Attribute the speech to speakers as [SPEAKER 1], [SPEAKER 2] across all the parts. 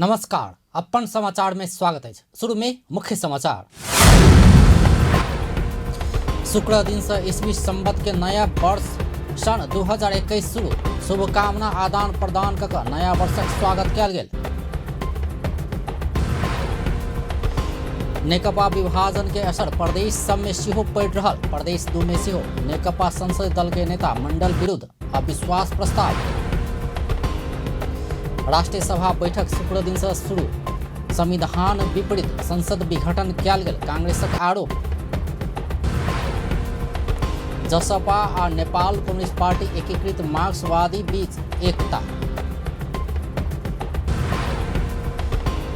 [SPEAKER 1] नमस्कार, अपन समाचार में स्वागत है। शुरू में मुख्य समाचार। शुक्र दिन से ईस्वी संवत के नया वर्ष सन 2021 शुरू। शुभकामना आदान प्रदान कऽ नया वर्षक स्वागत कयल गेल। नेकपा विभाजन के असर प्रदेश सब में सेहो पड़ि रहल। प्रदेश 2 में सेहो नेकपा संसदीय दल के नेता मंडल विरुद्ध अविश्वास प्रस्ताव। राष्ट्रीय सभा बैठक शुक्र दिन से शुरू। संविधान विपरीत संसद विघटन कयल गेल, कांग्रेसक आरोप। जसपा आ नेपाल कम्युनिस्ट पार्टी एकीकृत मार्क्सवादी बीच एकता।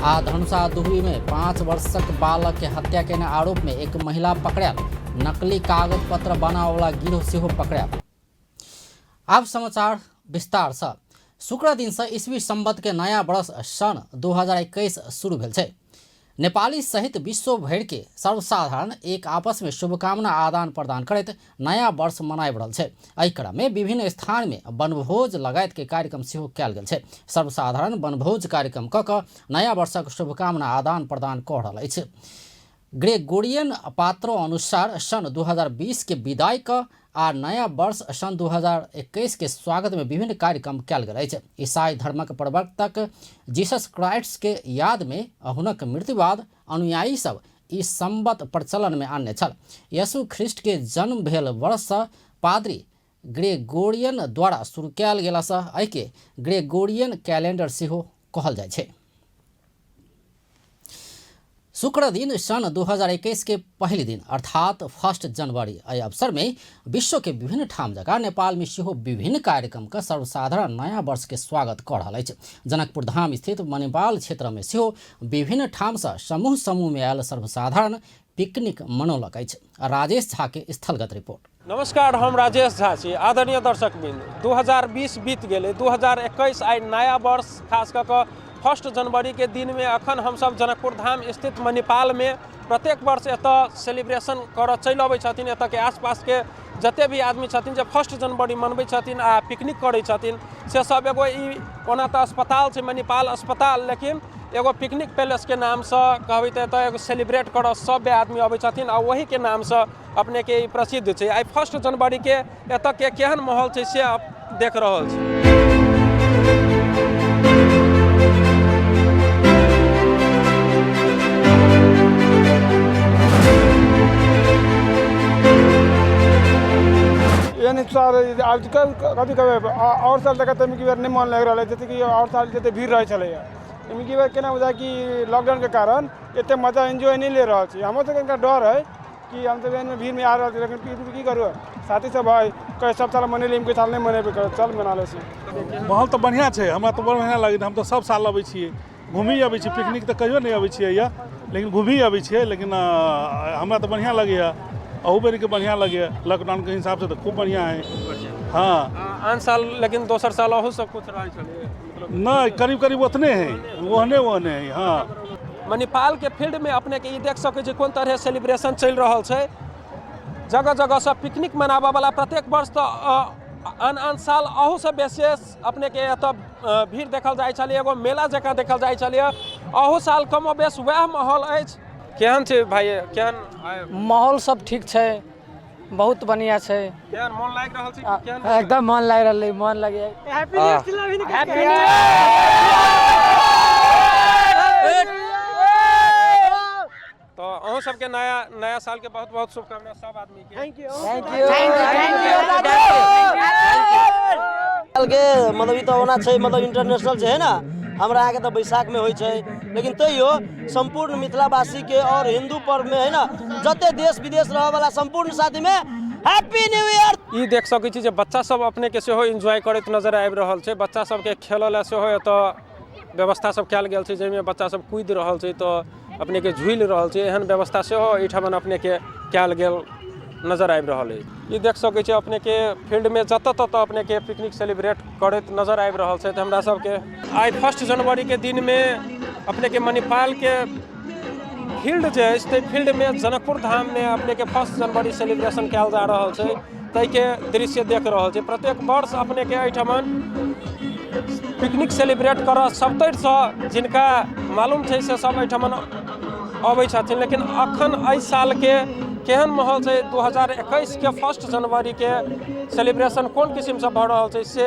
[SPEAKER 1] आ धनुषा दुहरी में 5 वर्षक बालक के हत्या के आरोप में एक महिला पकड़ायल। नकली कागज पत्र बनावला गिरोह सेहो पकड़ायल। अब समाचार विस्तार से। शुक्र दिन से ईस्वी संवत के नया वर्ष सन 2021 शुरू भेल छै। नेपाली सहित विश्व भर के सर्वसाधारण एक आपस में शुभकामना आदान प्रदान करैत नया वर्ष मनाबि रहल छै। एहि क्रम में विभिन्न स्थान में वनभोज लगायत के कार्यक्रम सेहो कयल गेल छै। सर्वसाधारण वनभोज कार्यक्रम कऽ कऽ नया वर्षक शुभकामना आदान प्रदान कऽ रहल अछि। ग्रेगोरियन पात्रों अनुसार सन 2020 के विदाई का आ नया वर्ष सन 2021 के स्वागत में विभिन्न कार्यक्रम कयल गेल अछि। ईसाई धर्मक प्रवर्तक जीसस क्राइस्ट के याद में हुनक मृत्यु बाद अनुयायी सब ई संवत प्रचलन में आनने छल। यीशु ख्रिस्ट के जन्म भेल वर्ष पाद्री ग्रेगोरियन द्वारा शुरू कयल गेला सँ एहि के ग्रेगोरियन कैलेंडर सेहो कहल जाइ छै। शुक्र दिन सन 2021 के पहले दिन अर्थात 1 जनवरी एहि अवसर में विश्व के विभिन्न ठाम जगह नेपाल में सेहो विभिन्न कार्यक्रम का सर्वसाधारण नया वर्ष के स्वागत कर रहल अछि। जनकपुर धाम स्थित मणिपाल क्षेत्र में सेहो विभिन्न ठाम से समूह समूह में आयल सर्वसाधारण पिकनिक मनौलक अछि। राजेश झा के स्थलगत रिपोर्ट।
[SPEAKER 2] नमस्कार, हम राजेश झा छी। आदरणीय दर्शकबिंद, 2020 बीत गेले, 2021 आई नया वर्ष खास कऽ 1 जनवरी के दिन में अखन हम सब जनकपुर धाम स्थित मणिपाल में प्रत्येक वर्ष एतऽ सेलिब्रेशन करऽ चलि अबै छथिन। एतऽ के आसपास के जते भी आदमी छथिन जे 1 जनवरी मनबै छथिन आ पिकनिक करै छथिन से सब एगो ई ओना तऽ अस्पताल छै मणिपाल अस्पताल, लेकिन एगो पिकनिक पैलेस के नाम से कहबै तऽ एतऽ एगो सेलिब्रेट करऽ सब आदमी अबै छथिन आ वही के नाम से अपने के ई प्रसिद्ध छै। आई 1 जनवरी के एतऽ के केहन माहौल छै से आप देख रहल छी।
[SPEAKER 3] यानी सर आजकल कभी कभी और साल तक तो बार नहीं मन लग रहा है, जैसे कि और साल जैसे भीड़ रहे चले बार केना बुझा कि लॉकडाउन के कारण इतने मजा एंजॉय नहीं ले रहा है। हम सबके डर है कि हम सब में भीड़ में आ रहा है, लेकिन की करूँ साथी सब है कई सब साल मने कोई साल नहीं मने चल मना ले।
[SPEAKER 4] माहौल तो बढ़िया है, हमरा तो बड़ बढ़िया लगे। हम तो सब साल अबै छियै, घूमी अबै छी, पिकनिक तो कहियो नहीं अबै छियै या, लेकिन घूमी अबै छियै। लेकिन हमरा तो बढ़िया लगे है, अहू बेरी के बढ़िया लगे। लॉकडाउन के हिसाब से तो खूब बढ़िया है। हाँ
[SPEAKER 2] आन साल लेकिन दोसर साल अहू सब कुछ रहे छले
[SPEAKER 4] नहीं, करीब करीब उतने हैं, ओहने है। हाँ
[SPEAKER 2] मणिपाल के फील्ड में अपने के ई देख सकै छी कोन तरह सेलिब्रेशन चल रहल छै। जगह जगह से पिकनिक मनाबा वाला प्रत्येक वर्ष तो आन साल अहू से विशेष अपने के एतऽ भीड़ देखल जाइ छलै, एगो मेला जकाँ देखल जाइ छलै। अहू साल कम बेस वएह माहौल अछि। केहन छै भाई, केहन
[SPEAKER 5] माहौल सब ठीक छै, बहुत बढ़िया छै।
[SPEAKER 2] केहन मन लागि रहल छै? केहन
[SPEAKER 5] एकदम मन लागि रहल है, मन लगे। हैप्पी न्यू
[SPEAKER 2] तो अहू सबके नया साल के बहुत बहुत शुभकामना सब आदमी के।
[SPEAKER 5] थैंक यू
[SPEAKER 6] के मतलब तो होना चाहिए, मतलब इंटरनेशनल है ना। हमरा यहाँ के तो बैसाख में हो, लेकिन तैयो संपूर्ण मिथिलावासी के और हिंदू पर्व में है ना जते देश विदेश रह वाला संपूर्ण साथी में हैप्पी न्यू ईयर।
[SPEAKER 2] ई देख सकै छी जे बच्चा सब अपने के सेहो एंजॉय करैत नजर आबि रहल छै। बच्चा सब के खेलल सेहो एतऽ व्यवस्था सब कयल गेल छै, जाहिमे बच्चा सब कूदि रहल छै तो अपने के झूल रहल छै। एहन व्यवस्था सेहो एहिठाम अपने के कयल गेल नजर आबि रहल है। ये देख सकै छी अपने के फील्ड में जत तत अपने के पिकनिक सेलिब्रेट करैत नजर आबि रहल छै। हमरा सबके आई 1 जनवरी के दिन में अपने के मणिपाल के फील्ड जे अछि फील्ड में जनकपुर धाम में अपने के 1 जनवरी सेलिब्रेशन कयल जा रहल छै। तै के दृश्य देख रहल छै। प्रत्येक वर्ष अपने के एहिठाम पिकनिक सेलिब्रेट करऽ सभतरिसँ जिनका मालूम छै से सब एहिठमन अबै छथिन। लेकिन अखन एहि सालके केहन माहौल छै, 2021 के 1 जनवरी के सेलिब्रेशन कोन किस्मसँ भऽ रहल छै से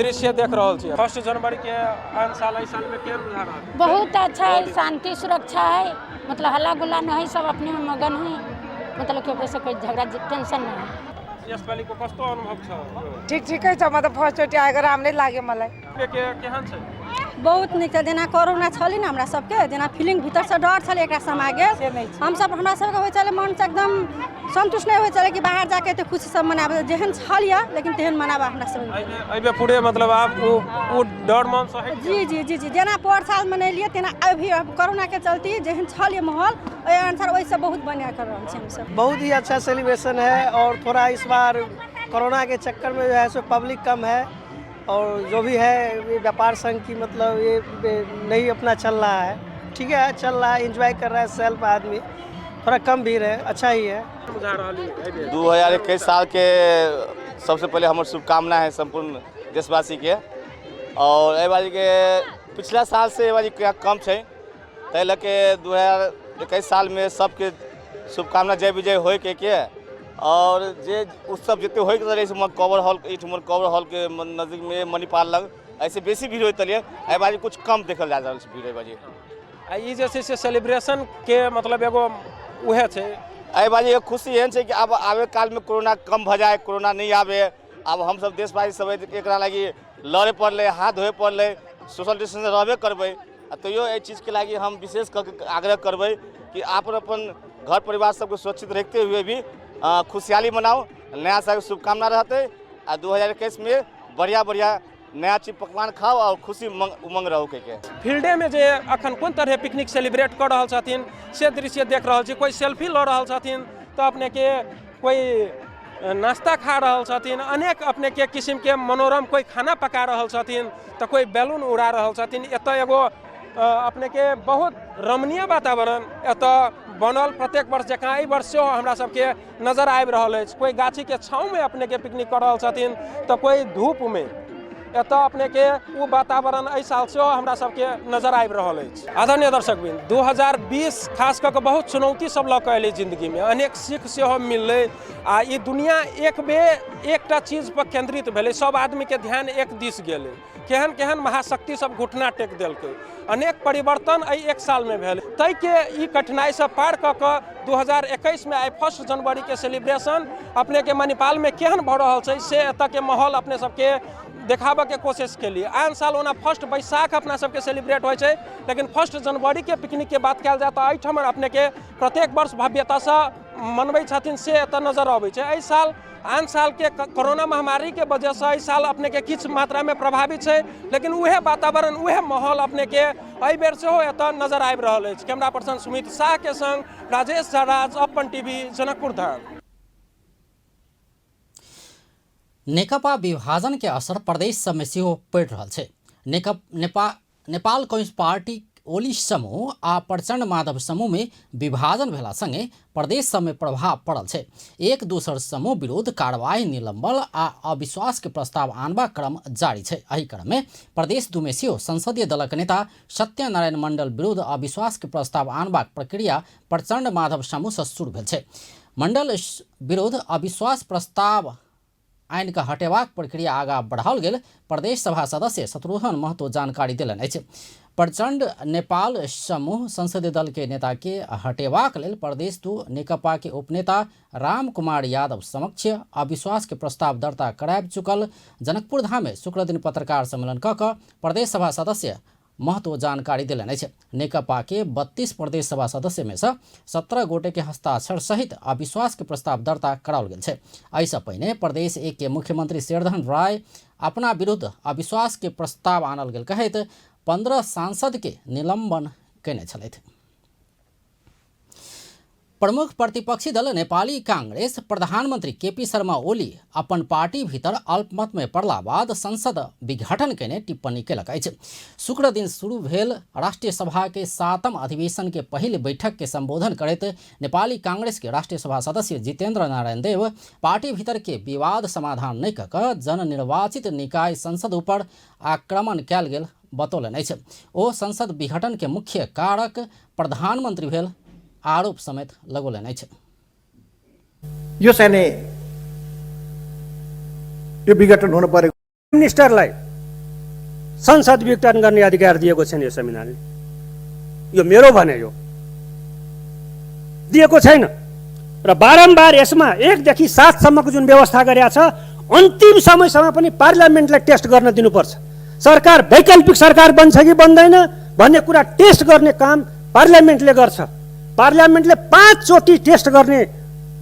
[SPEAKER 2] दृश्य देख रहल छियै। 1 जनवरी के आन साल एहि साल में केहन बुझा रहल छै?
[SPEAKER 7] बहुत अच्छा है, शांति सुरक्षा है, मतलब हल्ला गुल्ला नहीं, सब अपने में मगन है, मतलब केकरो से कोई झगड़ा टेंशन नहीं है।
[SPEAKER 2] यस पालिको कस्तो अनुभव छ?
[SPEAKER 8] ठिकै छ, म त फर्स्टचोटि आएको राम्रै लाग्यो मलाई।
[SPEAKER 2] केहन छै?
[SPEAKER 9] बहुत नीक छै। जेना कोरोना छलै ने हमरा सबके, जेना फीलिंग भीतर से डर छलै एकरा समा गेल, हम सब हमरा सबके होइ छलै मन से एकदम संतुष्ट नहीं होइ छलै कि बाहर जाके एते खुशी सब मनाबे, जेहन छलिया लेकिन तेहन मनाबा हमरा सब।
[SPEAKER 2] अइबे पूरे मतलब आप वो डर मन सहे?
[SPEAKER 9] जी जी जी जी, जेना पर साल मनैलिए तेना अभी कोरोना के चलते जेहन छलिए माहौल ओहि अनुसार वैसे बहुत बढ़िया कर रहल छी हम सब।
[SPEAKER 6] बहुत ही अच्छा सेलिब्रेशन है और थोड़ा इस बार कोरोना के चक्कर में जो है सो पब्लिक कम है और जो भी है ये व्यापार संघ की मतलब ये नहीं अपना चल रहा है, ठीक है, चल रहा है, एंजॉय कर रहा है सेल्फ आदमी, थोड़ा कम भीड़ है, अच्छा ही है।
[SPEAKER 10] 2021 साल के सबसे पहले हमारे शुभकामना है संपूर्ण देशवासी के, और एहि बारी के पिछला साल से एहि बारी कम है, तै लके 2021 साल में सबके शुभकामना जय विजय हो के और जे उत्सव जितने हो कवर हॉल के नजदीक में मणिपाल लग ऐसे बेसी भीड़ होते लिए एहि बारी कुछ कम देखल जा रहा है भीड़। बाजी
[SPEAKER 2] ई जैसे से सेलिब्रेशन के मतलब एगो उहे छै,
[SPEAKER 10] एहि बारी एक खुशी एहन छै कि अब आवे काल में कोरोना कम भ जाए, कोरोना नहीं आवे, अब हम सब देशवासी सब एकरा लागी लड़े पड़ले, हाथ धोए पड़ले, सोशल डिस्टेंस रहबे करबै, तैयो एहि चीज के लागी हम विशेष करके आग्रह करबै कि अपन घर परिवार सबके सुरक्षित रखते हुए भी खुशहाली मनाओ, नया साल शुभकामना रहते, 2021 में बढ़िया बढ़िया नया चीज पकवान खाओ और खुशी उमंग रहो के।
[SPEAKER 2] फील्डे में जे अखन कोन तरह पिकनिक सेलिब्रेट कर रहल छथिन से दृश्य देख रहल छी। कोई सेल्फी ल रहल छथिन तो अपने के कोई नाश्ता खा रहल छथिन, अनेक अपने के किस्म के मनोरम कोई खाना पका रहल छथिन, तो कोई बैलून उड़ा रहल छथिन। एतऽ एगो अपने के बहुत रमणीय वातावरण एतऽ बनल प्रत्येक वर्ष जकाँ एहि वर्ष सेहो हमरा सबके नजर आबि रहल अछि। कोई गाछी के छाँव में अपने के पिकनिक कर रहल छथिन तो कोई धूप में, एतऽ अपने के वो वातावरण एहि साल सेहो हमरा सबके नजर आबि रहल अछि। आदरणीय दर्शकबिन, 2020 खास कऽ के बहुत चुनौती सब लऽ कऽ एलै जिंदगी में, अनेक सीख सेहो मिललै आ ई दुनिया एक बेर एकटा चीज पर केंद्रित भेलै, सब आदमी के ध्यान एक दिस गेलै, केहन केहन महाशक्ति सब घुटना टेक देलकै, अनेक परिवर्तन एहि एक साल में भेल। तै के ई कठिनाई से पार कऽ कऽ 2021 में आई 1 जनवरी के सेलिब्रेशन अपने के मणिपाल में केहन भऽ रहल छै से एतऽ के माहौल अपने सबके देखाबऽ के कोशिश केलिए। आन साल ओना 1 बैसाख अपना सबके सेलिब्रेट होइ छै, लेकिन 1 जनवरी के पिकनिक के बात कयल जाए तऽ एहिठाम अपने के प्रत्येक वर्ष भव्यता से मनबै छथिन से एतऽ नजर अबै छै। एहि साल आन साल के कोरोना महामारी के वजह से एहि साल अपने के किछु मात्रा में प्रभावित छै, लेकिन उहे वातावरण उहे माहौल अपने के एहि बेर सेहो एतऽ नजर आबि रहल अछि। कैमरा पर्सन सुमित शाह के संग राजेश झराज, अपन टीवी, जनकपुर धाम।
[SPEAKER 1] नेकपा विभाजन के असर प्रदेश सब में सेहो पड़ि रहल छै। नेपाल कम्युनिस्ट पार्टी ओली समूह आ प्रचंड माधव समूह में विभाजन भेला संगे प्रदेश सब में प्रभाव पड़ल छै। एक दोसर समूह विरुद्ध कार्रवाई, निलंबन आ अविश्वास के प्रस्ताव आनबा क्रम जारी छै। एहि क्रम में प्रदेश 2 में सेहो संसदीय दलक नेता सत्यनारायण मंडल विरुद्ध अविश्वास के प्रस्ताव आनबाक प्रक्रिया प्रचंड माधव समूह से शुरू भेल छै। मंडल विरुद्ध अविश्वास प्रस्ताव आइन के हटेबाक प्रक्रिया आगाँ बढ़ाओल गेल प्रदेश सभा सदस्य शत्रुघ्न महतो जानकारी देलनि अछि। प्रचंड नेपाल समूह संसदीय दल के नेता के हटेबाक लेल प्रदेश 2 नेकपा के उपनेता राम कुमार यादव समक्ष अविश्वास के प्रस्ताव दर्ता कराबि चुकल जनकपुर धाम में शुक्र दिन पत्रकार सम्मेलन कऽ कऽ प्रदेश सभा सदस्य महतो जानकारी देलनि अछि। नेकपा के 32 प्रदेश सभा सदस्य में से 17 गोटे के हस्ताक्षर सहित अविश्वास के प्रस्ताव दर्ता कराओल गेल छै। एहिसँ पहिने प्रदेश 1 के मुख्यमंत्री शेरधन राय अपना विरुद्ध अविश्वास के प्रस्ताव आनल गेल कहैत 15 सांसद के निलंबन केने छलथि। प्रमुख प्रतिपक्षी दल नेपाली कांग्रेस प्रधानमंत्री केपी शर्मा ओली अपन पार्टी भीतर अल्पमत में पड़ला बाद संसद विघटन केने टिप्पणी केलक अछि। शुक्र दिन शुरू भेल राष्ट्रीय सभा के 7म अधिवेशन के पहिल बैठक के संबोधन करैत नेपाली कांग्रेस के राष्ट्रीय सभा सदस्य जितेन्द्र नारायण देव पार्टी भीतर के विवाद समाधान नहीं कऽ जननिर्वाचित निकाय संसद ऊपर आक्रमण कयल गेल बतौलनि अछि। ओ संसद विघटन के मुख्य कारक प्रधानमंत्री भेल आरोप समेत लगौलनि अछि।
[SPEAKER 11] यो चाहिँ यो विघटन हुनु पर्यो। मिनिस्टरलाई संसद विघटन गर्ने अधिकार दिएको छैन यो संविधानले। यो मेरो भने यो दिएको छैन र बारम्बार यसमा 1 देखि 7 सम्मको जुन व्यवस्था गरेको छ अन्तिम समयसम्म पनि पार्लियामेन्टलाई टेस्ट गर्न दिनुपर्छ। सरकार वैकल्पिक सरकार बन्छ कि बन्दैन भन्ने कुरा टेस्ट गर्ने काम पार्लियामेन्टले गर्छ। पार्लियामेन्टले 5 चोटि टेस्ट गर्ने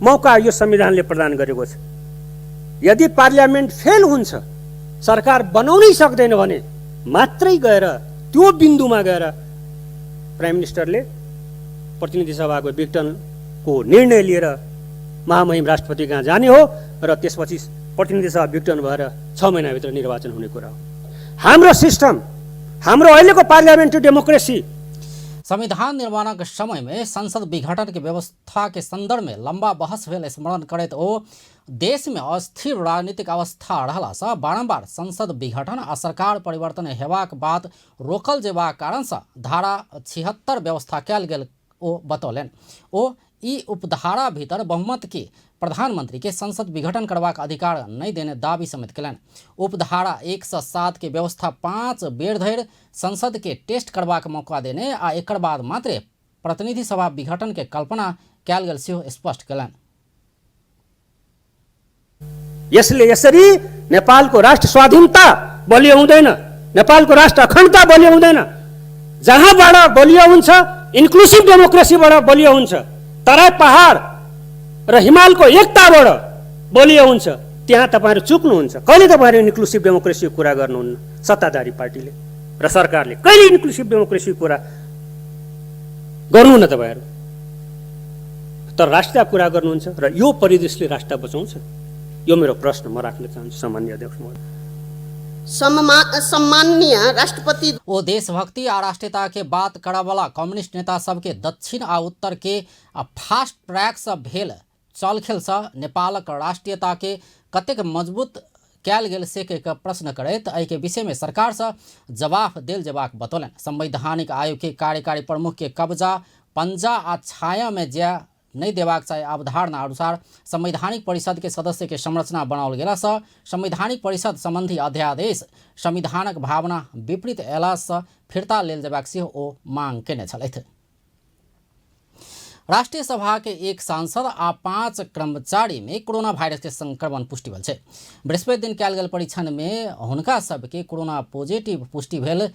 [SPEAKER 11] मौका यो संविधानले प्रदान गरेको छ। यदि पार्लियामेन्ट फेल हुन्छ, सरकार बनाउनै सक्दैन भने मात्रै गएर त्यो बिन्दुमा गएर प्राइम मिनिस्टरले प्रतिनिधि सभाको विघटनको निर्णय लिएर महामहिम राष्ट्रपति कहाँ जाने हो र त्यसपछि प्रतिनिधि सभा विघटन भएर 6 महिनाभित्र निर्वाचन हुने कुरा हो। हाम्रो सिस्टम, हाम्रो अहिलेको पार्लियामेन्ट्री डेमोक्रेसी
[SPEAKER 1] संविधान निर्माण के समय में संसद विघटन के व्यवस्था के संदर्भ में लंबा बहस भेल स्मरण करैत ओ देश में अस्थिर राजनीतिक अवस्था रहला सँ बारंबार संसद विघटन आ सरकार परिवर्तन हेबाक बात रोकल जेबाक कारण सँ धारा 76 व्यवस्था कयल गेल ओ बतौलनि। ओ ई उपधारा भीतर बहुमत के प्रधानमंत्री के संसद विघटन करबाक अधिकार नहीं देने दावी समेत कयलनि। उपधारा 107 के व्यवस्था 5 बेर धरि संसद के टेस्ट करबाक मौका देने आ एकर बाद मात्रे प्रतिनिधि सभा विघटन के कल्पना कयल गेल सेहो स्पष्ट कयलनि।
[SPEAKER 11] यसले यसरी नेपालको राष्ट्र स्वाधीनता बलियो हुँदैन, नेपालको राष्ट्र अखण्डता बलियो हुँदैन। जहाँबाट बलियो हुन्छ, इन्क्लुसिभ डेमोक्रेसीबाट बलियो हुन्छ, तराई पहाड र हिमालको एकताबाट बलियो हुन्छ, त्यहाँ तपाईहरु चुक्नुहुन्छ। कहिले तपाईहरु इन्क्लुसिभ डेमोक्रेसीको कुरा गर्नुहुन्न? सत्ताधारी पार्टीले र सरकारले कहिले इन्क्लुसिभ डेमोक्रेसीको कुरा गर्नु न तपाईहरु, तर राष्ट्रका कुरा गर्नुहुन्छ र यो परिदृश्यले राष्ट्र बचाउँछ? यो मेरो प्रश्न म राख्न चाहन्छु सामान्य अध्यक्ष महोदय।
[SPEAKER 12] सम्माननीय राष्ट्रपति
[SPEAKER 1] ओ देशभक्ति आ राष्ट्रीयता के बात करय वाला कम्युनिस्ट नेता सबके दक्षिण आ उत्तर के फास्ट ट्रैक से भेल चलखेल से नेपालक राष्ट्रीयता के कतेक मजबूत कयल गेल से के प्रश्न करैत एहि के विषय में सरकार से जवाब देल जेबाक बतौलनि। संवैधानिक आयोग के कार्यकारी प्रमुख के कब्जा पंजा आ छाया में जय नहीं देबाक चाही अवधारणा अनुसार संवैधानिक परिषद के सदस्य के संरचना बनाओल गेला सँ संवैधानिक परिषद संबंधी अध्यादेश संविधानक भावना विपरीत अयला सँ फिरता लेल जेबाक सेहो ओ मांग केने छलथि। राष्ट्रीय सभा के एक सांसद आ 5 कर्मचारी में कोरोना वायरस के संक्रमण पुष्टि भेल छै। बृहस्पति दिन कयल गेल परीक्षण में हुनका सबके कोरोना पॉजिटिव पुष्टि भेल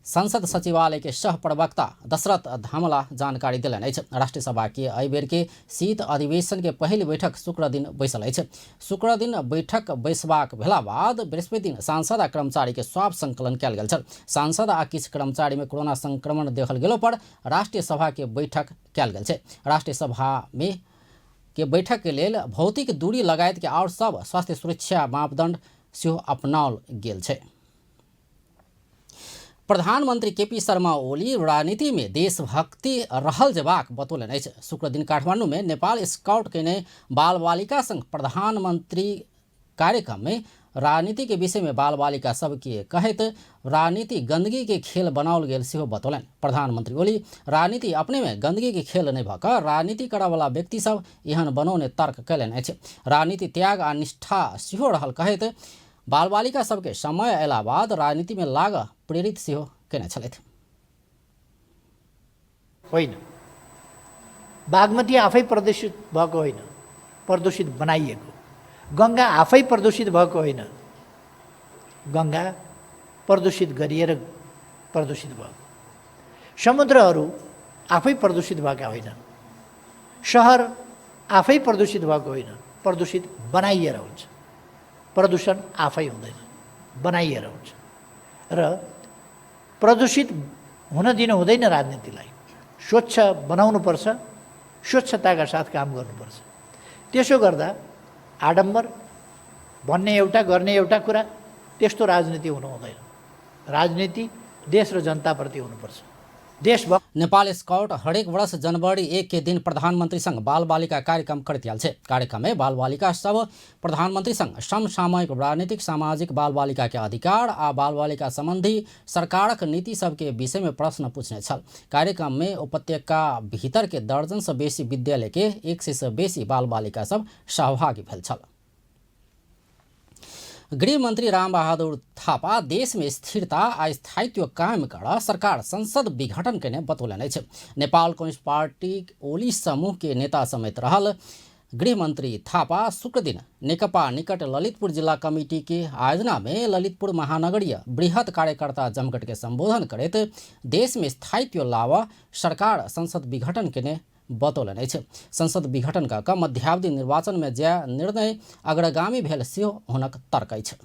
[SPEAKER 1] संसद सचिवालय के सह प्रवक्ता दशरथ धामला जानकारी दिलनि अछि। राष्ट्रीय सभा के एहि बेर के शीत अधिवेशन के पहिल बैठक शुक्र दिन बैसल अछि। शुक्र दिन बैठक बैसबाक भेला बाद बृहस्पति दिन सांसद आ कर्मचारी के स्वाब संकलन कयल गेल छल। सांसद आ किछु कर्मचारी में कोरोना संक्रमण देखल गेलो पर राष्ट्रीय सभा के बैठक कयल गेल छै। राष्ट्रीय सभा में के बैठक के लेल भौतिक दूरी लगायत के और सब स्वास्थ्य सुरक्षा मापदंड सेहो अपनाओल गेल छै। प्रधानमंत्री केपी शर्मा ओली राजनीति में देशभक्ति रहल जेबाक बतौलनि अछि। शुक्र दिन काठमांडू में नेपाल स्काउट केने बाल बालिका संघ प्रधानमंत्री कार्यक्रम में राजनीति के विषय में बाल बालिका सबके कहैत राजनीति गंदगी के खेल बनाओल गेल सेहो बतौलनि। प्रधानमंत्री ओली राजनीति अपने में गंदगी के खेल नहीं भऽ कऽ राजनीति करय वाला व्यक्ति सब एहन बनौने तर्क कयलनि अछि। राजनीति त्याग आ निष्ठा सेहो रहल कहैत बाल बालिका सबके समय अयला बाद राजनीति में लाग प्रेरित सेहो केने छलथि।
[SPEAKER 13] होइन, बागमती आफै प्रदूषित भएको होइन, प्रदूषित बनाइएको। गंगा आफै प्रदूषित भएको होइन, गंगा प्रदूषित गरिएर प्रदूषित भएको। समुद्रहरू आफै प्रदूषित भएका होइनन्, शहर आफै प्रदूषित भएको होइन, प्रदूषित बनाइएर हुन्छ। प्रदूषण आफै हुँदैन, बनाइएर हुन्छ र प्रदूषित हुन दिनु हुँदैन। राजनीतिलाई स्वच्छ बनाउनुपर्छ, स्वच्छताका साथ काम गर्नुपर्छ। त्यसो गर्दा आडम्बर भन्ने एउटा गर्ने एउटा कुरा, त्यस्तो राजनीति हुनु हुँदैन। राजनीति देश र जनताप्रति हुनुपर्छ। देशभक्त
[SPEAKER 1] नेपाल स्काउट हरेक वर्ष जनवरी 1 के दिन प्रधानमंत्री संग बाल बालिका कार्यक्रम करैत आयल छै। कार्यक्रम में बाल बालिका सब प्रधानमंत्री संग समसामयिक राजनीतिक सामाजिक बाल बालिका के अधिकार आ बाल बालिका संबंधी सरकारक नीति सब के विषय में प्रश्न पूछने छल। कार्यक्रम में उपत्यका भीतर के दर्जन से बेसी विद्यालय के 100 से बेसी बाल बालिका सब सहभागी भेल छल। गृह मंत्री रामबहादुर थापा देश में स्थिरता आ स्थायित्व कायम कर सरकार संसद विघटन के बतौलनि अछि। नेपाल कम्युनिस्ट पार्टी ओली समूह के नेता समेत रहल गृह मंत्री थापा शुक्र दिन नेकपा निकट ललितपुर जिला कमिटी के आयोजना में ललितपुर महानगरीय बृहत कार्यकर्ता जमघट के संबोधन करैत देश में स्थायित्व लावा सरकार संसद विघटन के बतौलनि अछि। संसद विघटन का मध्यावधि निर्वाचन में जय निर्णय अग्रगामी भेल सेहो हुनक तर्क अछि।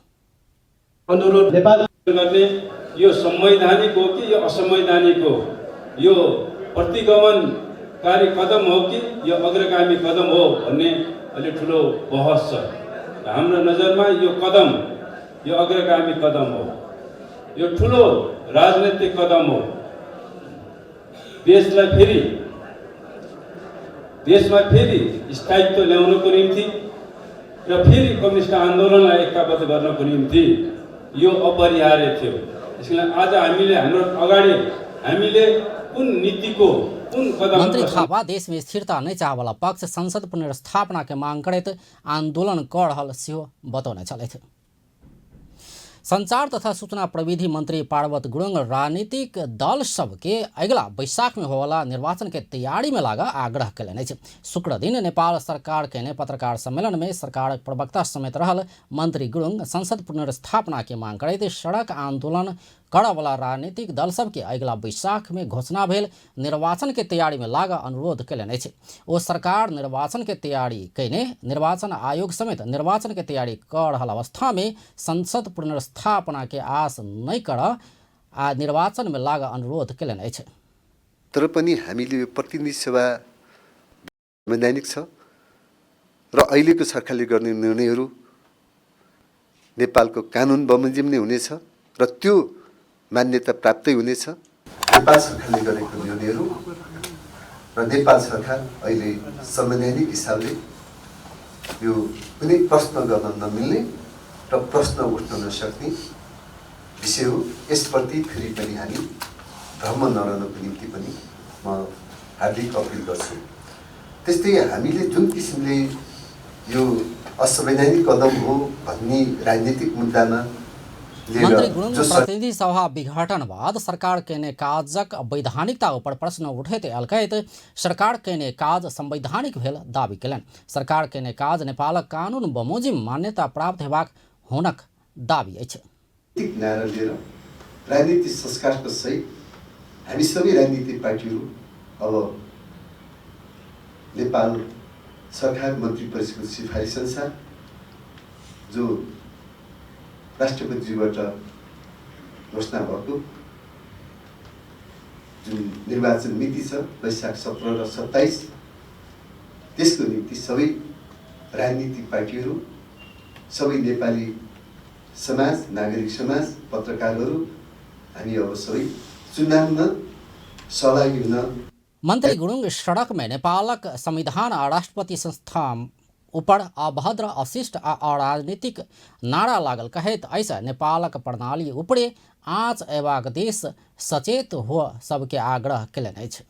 [SPEAKER 12] अनुरोध नेपाल गर्ने यो संवैधानिक हो कि यो असंवैधानिक हो, यो प्रतिगमनकारी कदम हो कि यो अग्रगामी कदम हो भन्ने अलि ठुलो बहस छ। हाम्रो नजरमा यो कदम, यो अग्रगामी कदम हो, यो ठुलो राजनीतिक कदम हो। देशमा फेरि स्थायित्व ल्याउनको निम्ति र फेरि कम्युनिस्ट आन्दोलनलाई एकताबद्ध गर्नको निम्ति यो अपरिहार्य थियो। यसले आज हामीले कुन नीतिको कुन कदम।
[SPEAKER 1] मंत्री थापा देश में स्थिरता नहीं चाह वाला पक्ष संसद पुनर्स्थापना के मांग करैत आंदोलन कर रहल सेहो बतौने छलथि। संचार तथा सूचना प्रविधि मंत्री पार्वत गुरुङ राजनीतिक दल सबके अगला बैशाख में होवाला निर्वाचन के तैयारी में लागा आग्रह कयलनि अछि। शुक्र दिन नेपाल सरकार के पत्रकार सम्मेलन में सरकार प्रवक्ता समेत रहल मंत्री गुरुङ संसद पुनर्स्थापना के मांग करैत सड़क आंदोलन करऽ वाला राजनीतिक दल सबके अगला बैशाख में घोषणा भेल निर्वाचन के तैयारी में लागा अनुरोध कयलनि अछि। ओ सरकार निर्वाचन के तैयारी कयने निर्वाचन आयोग समेत निर्वाचन के तैयारी कर रहल अवस्था में संसद पुनर्स्थापना के आस नहीं कर आ निर्वाचन में लागा अनुरोध कयलनि अछि।
[SPEAKER 14] तर पनि हामीले प्रतिनिधि सभा संवैधानिक छ र अहिलेको सरकारले गर्ने निर्णयहरू नेपालको कानुन बमोजिम नै हुनेछ र त्यो मान्यता प्राप्तै हुनेछ। नेपाल सरकारले गरेको निर्णयहरू र नेपाल सरकार अहिले संवैधानिक हिसाबले यो कुनै प्रश्न गर्न नमिल्ने र प्रश्न उठ्न नसक्ने विषय हो। यसप्रति फेरि पनि हामी भ्रम नरहनको निम्ति पनि म हार्दिक अपिल गर्छु। त्यस्तै हामीले जुन किसिमले यो असंवैधानिक कदम हो भन्ने राजनीतिक मुद्दामा
[SPEAKER 1] मंत्री गुरुङ प्रतिनिधि सभा विघटन बाद सरकार केने काजक वैधानिकता ऊपर प्रश्न उठैते अलकैत सरकार केने काज संवैधानिक भेल दावी कयलनि। सरकार केने काज नेपालक कानून बमोजिम मान्यता प्राप्त हेबाक हुनक दावी अछि।
[SPEAKER 14] नारा लिएर राजनीतिक संस्कारको सहित हामी सबै राजनीतिक पार्टीहरू अब नेपाल सरकार मन्त्री परिषदको सिफारिस अनुसार जो राष्ट्रपतिज्यूबाट घोषणा भएको जुन निर्वाचन मिति छ वैशाख 17 र 27 त्यसको निम्ति सबै राजनीतिक पार्टीहरू, सबै नेपाली समाज, नागरिक समाज, पत्रकारहरू हामी अब सबै चुनावमा सहभागी हुन।
[SPEAKER 1] मंत्री गुरुङ सड़क में नेपालक संविधान आ राष्ट्रपति संस्था ऊपर अभद्र अशिष्ट आ अराजनीतिक नारा लागल कहैत ऐसा नेपालक प्रणाली ऊपरे आँच अयबाक देश सचेत हो सबके आग्रह कयलनि अछि।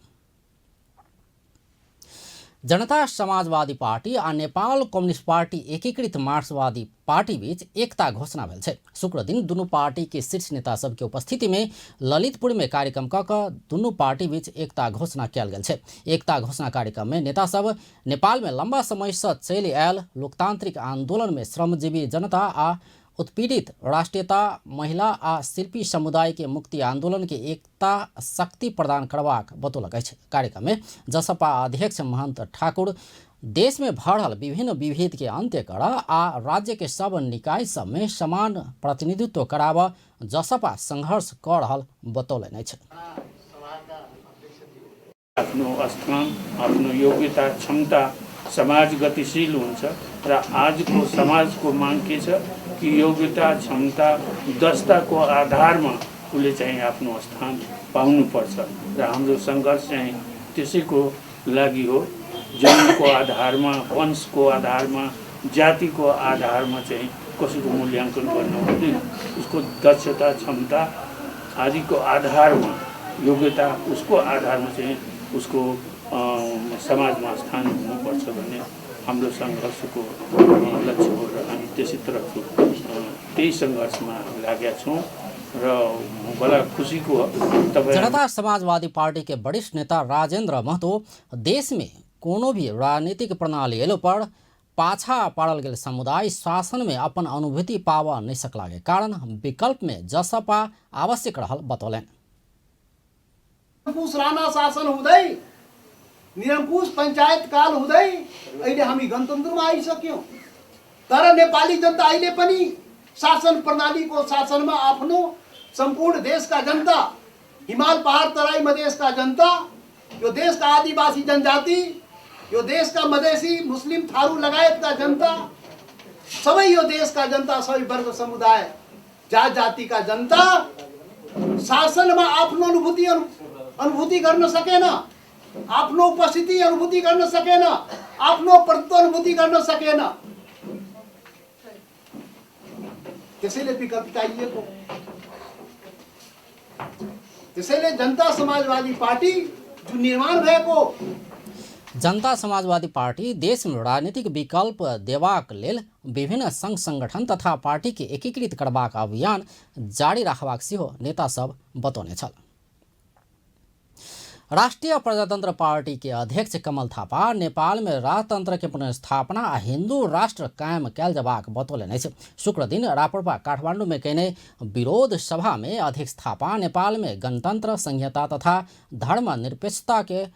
[SPEAKER 1] जनता समाजवादी पार्टी आ नेपाल कम्युनिस्ट पार्टी एकीकृत मार्क्सवादी पार्टी बीच एकता घोषणा भेल छै। शुक्र दिन दुनू पार्टी के शीर्ष नेता सबके उपस्थिति में ललितपुर में कार्यक्रम कऽ कऽ दुनू पार्टी बीच एकता घोषणा कयल गेल छै। एकता घोषणा कार्यक्रम में नेता सब नेपाल में लंबा समय से चलि आयल लोकतांत्रिक आंदोलन में श्रमजीवी जनता आ उत्पीड़ित राष्ट्रीयता, महिला आ शिल्पी समुदाय के मुक्ति आंदोलन के एकता शक्ति प्रदान करबाक बतौलक अछि। कार्यक्रम में जसपा अध्यक्ष महंत ठाकुर देश में भऽ रहल विभिन्न विभेद के अंत्य कर आ राज्य के सब निकाय सब में समान प्रतिनिधित्व कराबऽ जसपा संघर्ष कऽ रहल बतौलनि अछि।
[SPEAKER 15] आफ्नो स्थान, आफ्नो योग्यता, क्षमता, समाज गतिशील हुन्छ र आजको समाजको माग के छ कि योग्यता, क्षमता, दक्षताको आधारमा उसले चाहिँ आफ्नो स्थान पाउनुपर्छ र हाम्रो सङ्घर्ष चाहिँ त्यसैको लागि हो। जन्मको आधारमा, वंशको आधारमा, जातिको आधारमा चाहिँ कसैको मूल्याङ्कन गर्न हुँदैन। उसको दक्षता, क्षमता आदिको आधारमा, योग्यता, उसको आधारमा चाहिँ उसको समाजमा स्थान हुनुपर्छ भन्ने हाम्रो सङ्घर्षको लक्ष्य हो र हामी त्यसैतर्फ त्यही सङ्घर्षमा लागेका छौँ र बड़ा खुशी को
[SPEAKER 1] जनता समाजवादी पार्टी के वरिष्ठ नेता राजेंद्र महतो देश में कोनो भी राजनीतिक प्रणाली एलो पर पाछा पड़ल गेल समुदाय शासन में अपन अनुभूति पावा नहीं सकला के कारण विकल्प में जसपा आवश्यक रहल बतौलन।
[SPEAKER 16] निरंकुश राणा शासन हुँदै, निरंकुश पंचायत काल हुँदै अहिले हामी गणतन्त्रमा आइसक्यौं। तर नेपाली जनता अहिले पनि शासन प्रणालीको शासनमा आफ्नो सम्पूर्ण देशका जनता, हिमाल पहाड तराई मधेसका जनता, यो देशका आदिवासी जनजाति, यो देशका मधेसी मुस्लिम थारू लगायतका जनता, सबै यो देशका जनता, सबै वर्ग समुदाय, जात जातिका जनता शासनमा आफ्नो अनुभूति गर्न सकेन, आफ्नो उपस्थिति अनुभूति गर्न सकेन, आफ्नो प्रतित्व अनुभूति गर्न सकेन। त्यसैले विकल्प चाहिएको, त्यसैले जनता समाजवादी पार्टी जुन निर्माण भएको,
[SPEAKER 1] जनता समाजवादी पार्टी देश में राजनीतिक विकल्प देवाक लेल विभिन्न संघ संगठन तथा पार्टी के एकीकृत करबाक अभियान जारी रखबाक सेहो नेता सब बतौने छल। राष्ट्रीय प्रजातंत्र पार्टी के अध्यक्ष कमल थापा नेपाल में राजतंत्र के पुनर्स्थापना आ हिंदू राष्ट्र कायम कैल जबाक बतौले छै। शुक्र दिन रापरपा काठमांडू में कहने विरोध सभा में अध्यक्ष थापा नेपाल में गणतंत्र, संहिता तथा धर्मनिरपेक्षता के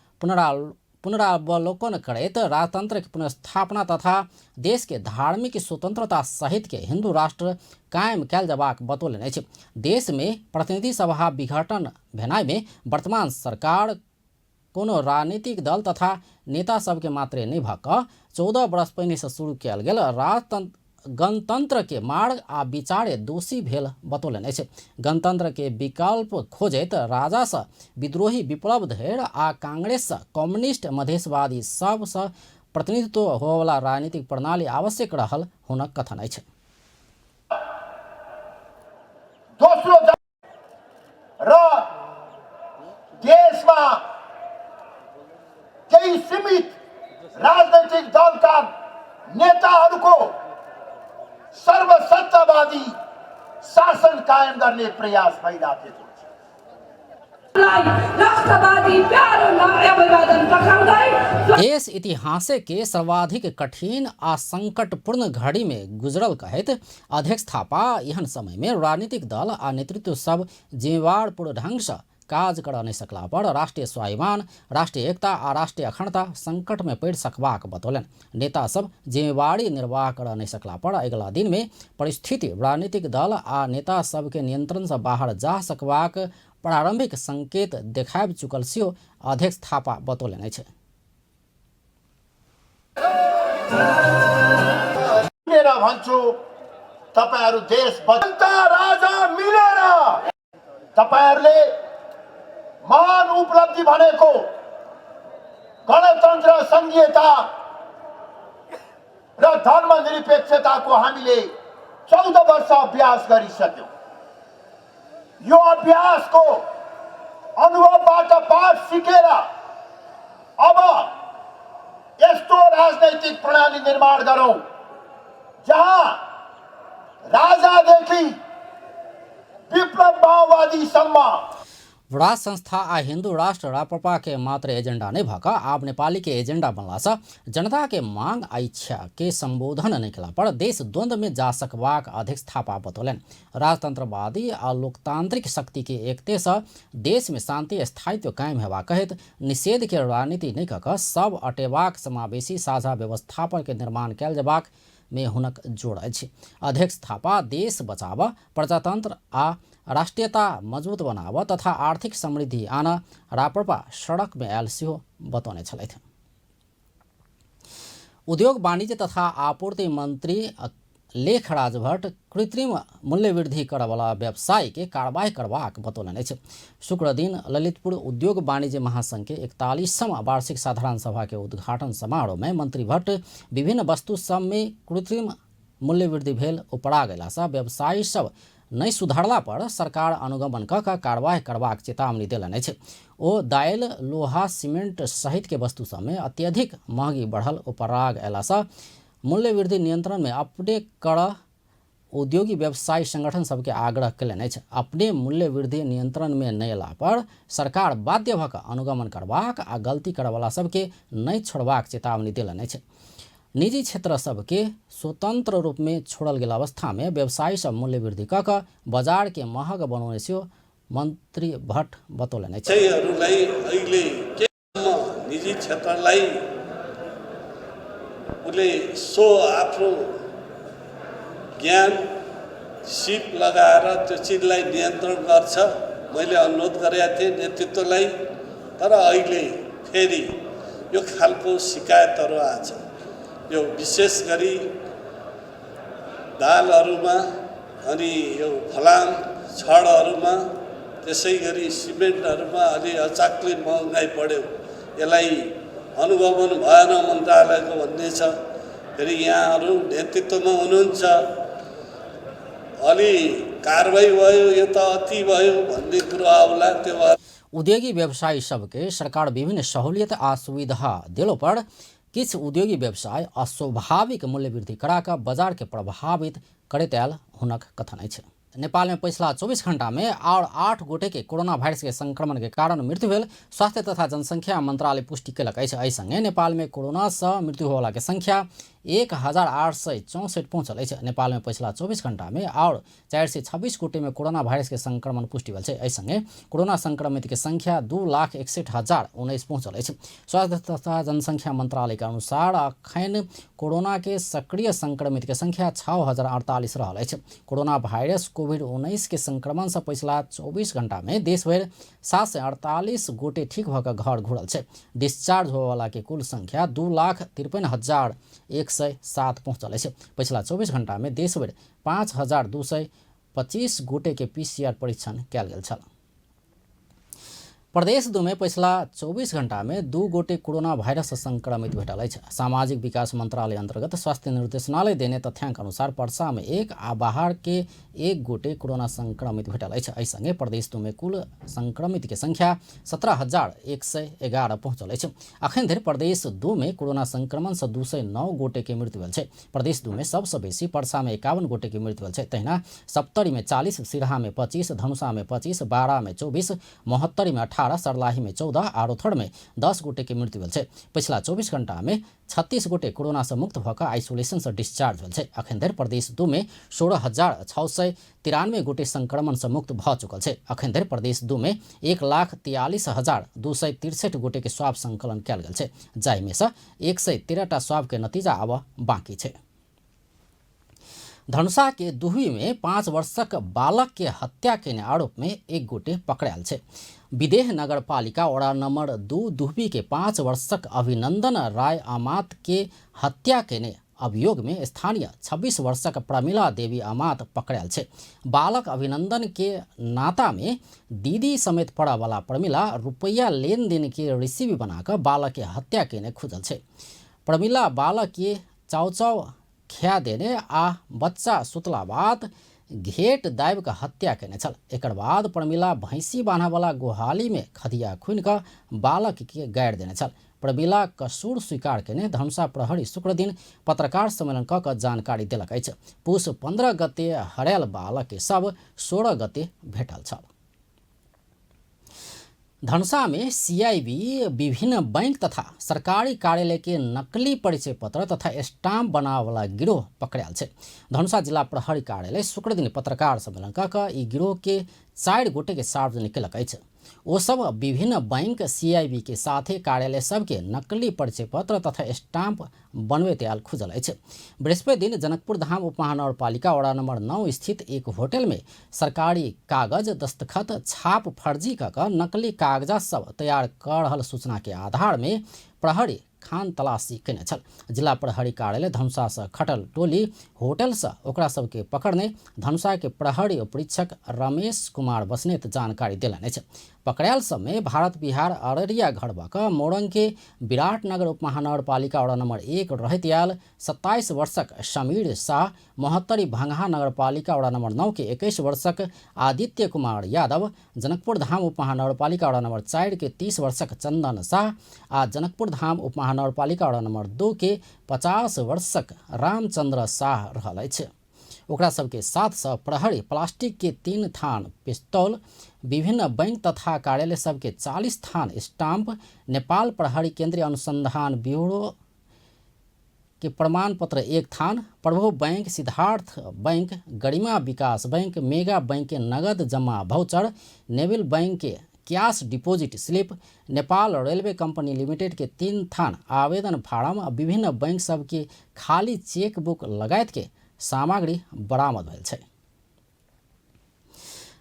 [SPEAKER 1] पुनरावलोकन करैत राजतंत्र की पुनर्स्थापना तथा देश के धार्मिक स्वतंत्रता सहित के हिंदू राष्ट्र कायम कैल जबाक बतौले छै। देश में प्रतिनिधि सभा विघटन भेनाई में वर्तमान सरकार कोनो राजनीतिक दल तथा नेता सबके मात्रे नहीं भक 14 वर्ष पहिने से शुरू किया गेल गणतंत्र के मार्ग आ विचारे दोषी भेल बतौले छै। गणतंत्र के विकल्प खोजैत राजा से विद्रोही विप्लव धैर आ कांग्रेस से कम्युनिस्ट मधेशवादी सब से प्रतिनिधित्व होवला राजनीतिक प्रणाली आवश्यक रहल हुनक कथन अछि।
[SPEAKER 16] दोस्रो र देशमा केही सीमित राजनैतिक दलका नेताहरूको सर्वसत्यवादी शासन कायम गर्ने प्रयास भइराखेको छ।
[SPEAKER 1] देश इतिहास के सर्वाधिक कठिन आ संकटपूर्ण घड़ी में गुजरल कहत अध्यक्ष थापा एहन समय में राजनीतिक दल आ नेतृत्व सब जिम्मेवारपूर्ण ढंग से काज कर नहीं सकला पर राष्ट्रीय स्वाभिमान, राष्ट्रीय एकता आ राष्ट्रीय अखंडता संकट में पड़ सकबाक बतौलन। नेता सब जिम्मेवारी निर्वाह कर नहीं सकला पर अगला दिन में परिस्थिति राजनीतिक दल आ नेता सब के नियंत्रण से बाहर जा सकबाक प्रारंभिक संकेत देखाब चुकल सेहो अध्यक्ष थापा बतौलन छै।
[SPEAKER 16] मेरा भन्छु तपाईहरु देश बदलता राजा मिलेर तपाईहरुले महान उपलब्धि भनेको गणतन्त्र, संघीयता र धर्मनिरपेक्षताको हामीले 14 वर्ष अभ्यास गरिसक्यौं। यो अभ्यासको अनुभवबाट पाठ सिकेर अब यस्तो राजनैतिक प्रणाली निर्माण गरौं जहाँ राजादेखि विप्लव माओवादीसम्म
[SPEAKER 1] राज संस्था आ हिंदू राष्ट्र राप्रपा के मात्र एजेंडा नहीं भक आप नेपाली के एजेंडा बनला से जनता के मांग आ इच्छा के संबोधन नहीं कला पर देश द्वंद्व में जा सकबाक अध्यक्ष थापा बतौलन। राजतंत्रवादी आ लोकतांत्रिक शक्ति के एकते से देश में शांति स्थायित्व कायम हेबा कहत निषेध के राजनीति नहीं कक सब अटेबाक समावेशी साझा व्यवस्थापन के निर्माण कैल जबाक में हुनक जोड़ अछि। अध्यक्ष थापा देश बचाव, प्रजातंत्र आ राष्ट्रीयता मजबूत बनाव तथा आर्थिक समृद्धि आन राप्रपा सड़क में आयल सेहो बतौने छलथि। उद्योग वाणिज्य तथा आपूर्ति मंत्री लेखराज भट्ट कृत्रिम मूल्य वृद्धि करवाला व्यवसायी के कार्रवाई करबाक बतौलनि अछि। शुक्र दिन ललितपुर उद्योग वाणिज्य महासंघ के 41वां वार्षिक साधारण सभा के उद्घाटन समारोह में मंत्री भट्ट विभिन्न वस्तु सब में कृत्रिम मूल्य वृद्धि भेल उपरा गेला सँ व्यवसायी सब नहीं सुधारला पर सरकार अनुगमन क कार्रवाई करबाक चेतावनी देलनि अछि। ओ दालि, लोहा, सीमेंट सहित के वस्तु सब में अत्यधिक महंगी बढ़ल उपराग अयला सँ मूल्य वृद्धि नियंत्रण में अपने कर उद्योगी व्यवसायी संगठन सबके आग्रह कयलनि अछि। अपने मूल्य वृद्धि नियंत्रण में नहीं अयला पर सरकार बाध्य भऽ कऽ अनुगमन करबाक आ गलती करवाला सबके नहीं छोड़बाक चेतावनी देलनि अछि। निजी क्षेत्र सबके स्वतंत्र रूप में छोड़ल गेल अवस्था में व्यवसायी सब मूल्य वृद्धि कऽ कऽ बाजार के महग बनाउने सेहो मंत्री भट्ट बतौलनि अछि।
[SPEAKER 17] निजी क्षेत्रलाई उसले सो आफ्नो ज्ञान सिप लगाएर त्यो चिजलाई नियन्त्रण गर्छ। मैले अनुरोध गरेका थिएँ नेतृत्वलाई, तर अहिले फेरि यो खालको शिकायतहरू आछ। यो विशेष गरी दालहरूमा अनि यो फलाम छडहरूमा, त्यसै गरी सिमेन्टहरूमा अलि अचाक्लै महँगाई बढ्यो। यसलाई अनुगमन भएन मन्त्रालयको भन्ने छ। फेरि यहाँहरू नेतृत्वमा हुनुहुन्छ, अलि कारबाही भयो, यो त अति भयो भन्ने कुरो आउला। त्यो
[SPEAKER 1] उद्योगी व्यवसायी सबके सरकार विभिन्न सहूलियत आ सुविधा दिलो पर किछ उद्योगी व्यवसाय अस्वाभाविक मूल्य वृद्धि कराकर बाजार के प्रभावित करैत आयल हुनक कथन अछि। नेपाल में पिछला 24 घंटा में और 8 गोटे के कोरोना वायरस के संक्रमण के कारण मृत्यु भेल स्वास्थ्य तथा जनसंख्या मंत्रालय पुष्टि कयलक अछि। एहि संगे नेपाल में कोरोना से मृत्यु होवला के संख्या 1864 पहुंचल अछि। नेपाल में पिछला 24 घंटा में और 426 गोटे में कोरोना वायरस के संक्रमण पुष्टि भेल छै। एहि संगे कोरोना संक्रमित के संख्या 2,61,019 पहुंचल अछि। स्वास्थ्य तथा जनसंख्या मंत्रालय के अनुसार अखन कोरोना के सक्रिय संक्रमित के संख्या 6,048 रहल अछि। कोरोना वायरस कोविड-19 के संक्रमण से पिछला 24 घंटा में देश भर 748 गोटे ठीक भऽ कऽ घर घुरल छै। डिस्चार्ज होवला के कुल संख्या 2,53,107 पहुंचल अछि। पिछला 24 घंटा में देश भर 5,225 गोटे के PCR परीक्षण कयल गेल छल। प्रदेश 2 में पिछला 24 घंटा में 2 गोटे कोरोना वायरस से संक्रमित भेटल अछि। सामाजिक विकास मंत्रालय अंतर्गत स्वास्थ्य निर्देशनालय देने तथ्यांक अनुसार पर्सा में 1 आ बाहर के 1 गोटे कोरोना संक्रमित भेटल अछि। एहि संगे प्रदेश 2 में कुल संक्रमित के संख्या 17,111 पहुंचल अछि। अखन धरि प्रदेश 2 में कोरोना संक्रमण से 209 गोटे के मृत्यु भेल छै। प्रदेश 2 में सबसे बेसी पर्सा में 51 गोटे के मृत्यु भेल छै। तहिना सप्तरी में 40, सिरहा में 25, धनुषा में 25, बारा में 24, मोहत्तरी में 18, सर्लाही में 14 और रोथड़ में 10 गोटे के मृत्यु भेल छै। पिछला 24 घंटा में 36 गोटे कोरोना से मुक्त भऽ कऽ आइसोलेशन से डिस्चार्ज भेल छै। अखन धरि प्रदेश 2 में 16,693 गोटे संक्रमण से मुक्त भऽ चुकल छै। अखन धरि प्रदेश 2 में 1,43,263 गोटे के स्वाब संकलन कयल गेल छै, जाहि में से 113टा स्वाब के नतीजा आब बाकी छै। धनुषा के दुहवी में 5 वर्षक बालक के हत्या केने आरोप में 1 गोटे पकड़ायल छै। विदेह नगर पालिका वड़ा नंबर 2 दुहवी के 5 वर्षक अभिनंदन राय अमात के हत्या केने अभियोग में स्थानीय 26 वर्षक प्रमिला देवी अमात पकड़ायल छै। बालक अभिनंदन के नाता में दीदी समेत पड़ा वाला प्रमिला रुपया लेन देन के रिसीवी बनाकर बालक के हत्या केने खुजल छै। प्रमिला बालक के चाउचाउ खिया देने आ बच्चा सुतला बाद घेट दाबि कऽ हत्या केने छल। एकर बाद प्रमिला भैंसी बान्हा वाला गोहाली में खदिया खुनि कऽ बालक के गाड़ि देने छल। प्रमिला कसूर स्वीकार केने धनुषा प्रहरी शुक्र दिन पत्रकार सम्मेलन कऽ कऽ जानकारी देलक अछि। पुष 15 गते हरायल बालक के शव 16 गते भेटल छल। धनुषा में CIB विभिन्न बैंक तथा सरकारी कार्यालय के नकली परिचय पत्र तथा स्टाम्प बनावे वाला गिरोह पकड़ायल छै। धनुषा जिला प्रहरी कार्यालय शुक्र दिन पत्रकार सम्मेलन कऽ कऽ ई गिरोह के 4 गोटे के सार्वजनिक केलक अछि। वो सब विभिन्न बैंक CIB के साथे कार्यालय सबके नकली परिचय पत्र तथा स्टाम्प बनवे तैयार खुजल अछि। बृहस्पति दिन जनकपुर धाम उपमहानगरपालिका वड़ा नंबर 9 स्थित एक होटल में सरकारी कागज दस्तखत छाप फर्जी कऽ नकली कागजात सब तैयार कर रहल सूचना के आधार में प्रहरी खान तलाशी केने छल। जिला प्रहरी कार्यालय धनुषा से खटल टोली होटल से ओकरा सबके पकड़ने धनुषा के प्रहरी परीक्षक रमेश कुमार बसनेत जानकारी देलनि अछि। पकड़ायल सब में भारत बिहार अररिया घड़बाक मोरंग के विराटनगर उपमहानगरपालिका वड़ा नंबर 1 रहैत आयल 27 वर्षक समीर शाह, मोहत्तरी भंगहा नगरपालिका वड़ा नंबर 9 के 21 वर्षक आदित्य कुमार यादव, जनकपुर धाम उपमहानगरपालिका वड़ा नंबर 4 के 30 वर्षक चंदन शाह आ जनकपुर धाम उपमहानगरपालिका वड़ा नंबर 2 के 50 वर्षक रामचंद्र शाह रहल अछि। ओकरा सबके साथ प्रहरी प्लास्टिक के 3 थान पिस्तौल, विभिन्न बैंक तथा कार्यालय सबके 40 थान स्टाम्प, नेपाल प्रहरी केंद्रीय अनुसंधान ब्यूरो के प्रमाण पत्र 1 थान, प्रभु बैंक, सिद्धार्थ बैंक, गरिमा विकास बैंक, मेगा बैंक के नगद जमा भाउचर, नेविल बैंक के cash deposit slip, Nepal railway company limited के 3 थान आवेदन फार्म, विभिन्न बैंक सब के खाली चेक बुक लगायत के सामग्री बरामद भेल छै।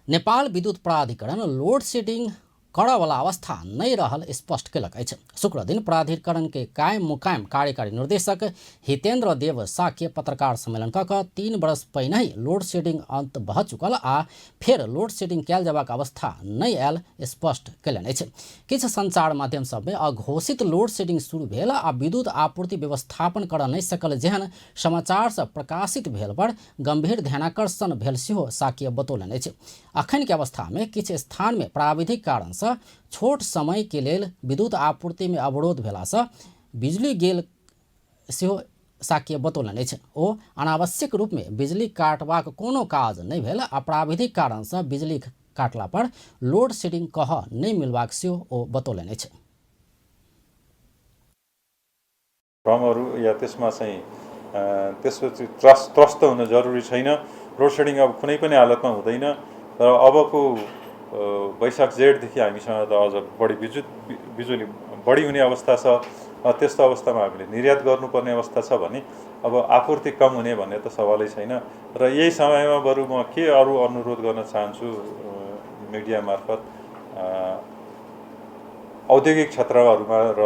[SPEAKER 1] नेपाल विद्युत प्राधिकरण लोड शेडिंग करऽ वाला अवस्था नहीं रहल स्पष्ट केलक अछि। शुक्र दिन प्राधिकरण के कायम मुकायम कार्यकारी निर्देशक हितेंद्र देव साक्य पत्रकार सम्मेलन कऽ 3 बरस पहिने ही लोड शेडिंग अंत भऽ चुकल आ फेर लोड शेडिंग कयल जयबाक अवस्था नहीं आयल स्पष्ट केलनि अछि। किछु संचार माध्यम सब में अघोषित लोड शेडिंग शुरू भेल आ विद्युत आपूर्ति व्यवस्थापन करऽ नहीं सकल जेहन समाचार सब प्रकाशित भेल पर गंभीर ध्यानाकर्षण भेल सेहो साक्य बतौलनि अछि। अखन के अवस्था में किछु स्थान में प्राविधिक कारण छोट समय के लेल विद्युत आपूर्ति में अवरोध भेला से बिजली गेल सेहो साक्य बतौलनि अछि। ओ अनावश्यक रूप में बिजली काटबाक कोनो काज नहीं भेल आ प्राविधिक कारण से बिजली काटला पर लोड शेडिंग कह नहीं मिलबाक सेहो ओ बतौलनि अछि।
[SPEAKER 18] भ्रमहरू या त्यसमा चाहिँ त्यसपछि त्रस्त हुन जरुरी छैन। लोड शेडिङ अब कुनै पनि हालतमा हुँदैन। तर अबको वैशाख जेठदेखि हामीसँग त अझ बढी बिजुली बढी हुने अवस्था छ। त्यस्तो अवस्थामा हामीले निर्यात गर्नुपर्ने अवस्था छ भने अब आपूर्ति कम हुने भन्ने त सवालै छैन। र यही समयमा बरु म के अरू अनुरोध गर्न चाहन्छु मिडिया मार्फत औद्योगिक क्षेत्रहरूमा र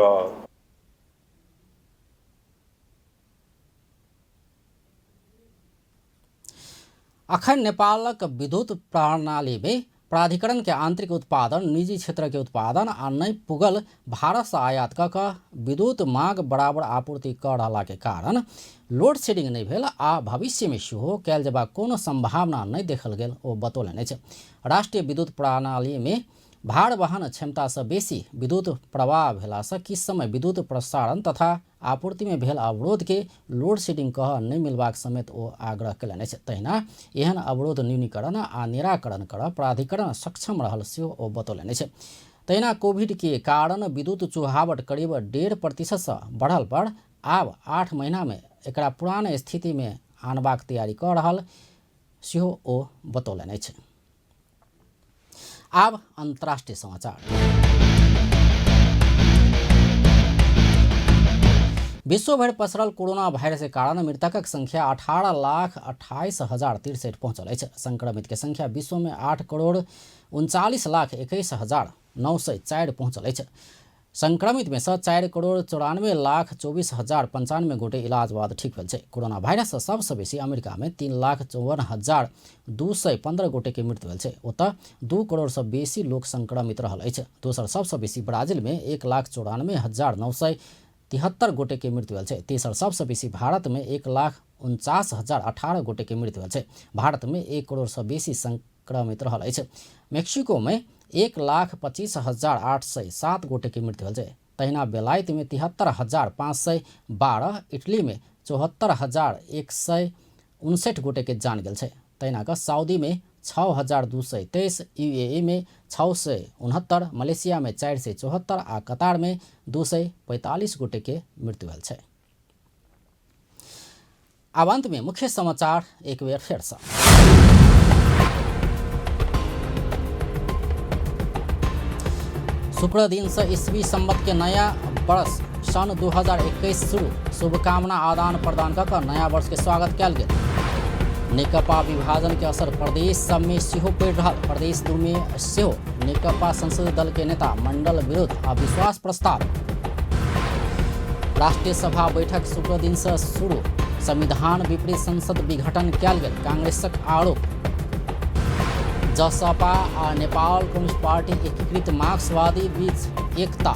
[SPEAKER 1] अखन नेपालक विद्युत प्रणाली में प्राधिकरण के आंतरिक उत्पादन निजी क्षेत्र के उत्पादन आ नहीं पुगल भारत से आयात कऽ विद्युत मांग बराबर आपूर्ति कर रहला के कारण लोड शेडिंग नहीं भेल आ भविष्य में सेहो कयल जयबाक कोनो संभावना नहीं देखल गेल ओ बतौलनि अछि। राष्ट्रीय विद्युत प्रणाली में भार वहन क्षमता से बेसी विद्युत प्रवाह भेला से किछ समय विद्युत प्रसारण तथा आपूर्ति में भेल अवरोध के लोड शेडिंग कह नहीं मिलबाक समेत ओ आग्रह केलनि अछि। तहिना एहन अवरोध न्यूनीकरण आ निराकरण करऽ प्राधिकरण सक्षम रहल सेहो ओ बतौलनि अछि। तहिना कोविड के कारण विद्युत चुहावट करीब 1.5% से बढ़ल पर आब 8 महीना में एकरा पुरान स्थिति में आनबाक तैयारी कऽ रहल सेहो ओ बतौलनि अछि। अब अंतर्राष्ट्रीय समाचार। विश्व भर पसरल कोरोना वायरस के कारण मृतकक संख्या 18,28,063 पहुंचल अछि। संक्रमित के संख्या विश्व में 8,39,21,904 पहुंचल अछि। संक्रमित में से 4,94,24,095 गोटे इलाज बाद ठीक भेल छै। कोरोना वायरस से सबसे बेसी अमेरिका में 3,54,215 गोटे के मृत्यु भेल छै। ओतऽ 2 करोड़ से बेसी लोग संक्रमित रहल अछि। दोसर सबसे बेसी ब्राजील में 1,94,973 गोटे के मृत्यु भेल छै। तेसर सबसे बेसी भारत में 1,49,018 गोटे के मृत्यु भेल छै। भारत में 1 करोड़ से बेसी संक्रमित रहल अछि। मेक्सिको में 1,25,807 गोटे के मृत्यु भेल छै। तहिना बेलायत में 73,512, इटली में 74,159 गोटे के जान गेल छै। तहिना कऽ सऊदी में 6,223, यूएई में 669, मलेशिया में 474 आ कतार में 245 गोटे के मृत्यु भेल छै। अब अंत में मुख्य समाचार एक बेर फेर से। शुक्र दिन से ईस्वी संवत के नया वर्ष सन 2021 शुरू शुभकामना आदान प्रदान कर नया वर्ष के स्वागत कल गेल। नेकपा विभाजन के असर प्रदेश सब में सेहो पड़ रहा। प्रदेश 2 में सेहो नेकपा संसदीय दल के नेता मंडल विरुद्ध अविश्वास प्रस्ताव। राष्ट्रीय सभा बैठक शुक्र दिन से शुरू संविधान विपरीत संसद विघटन कल गेल। कांग्रेसक आरोप। जसपा आ नेपाल कम्युनिस्ट पार्टी एकीकृत मार्क्सवादी बीच एकता।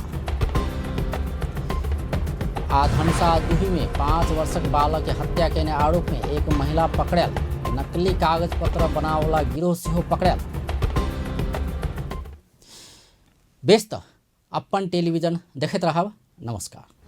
[SPEAKER 1] आ धनुषा 2 में 5 वर्षक बालक के हत्या केने आरोप में एक महिला पकड़ल। नकली कागज पत्र बनावला गिरोह सेहो पकड़ल। बेस त अपन टेलीविजन देखैत रहब। नमस्कार।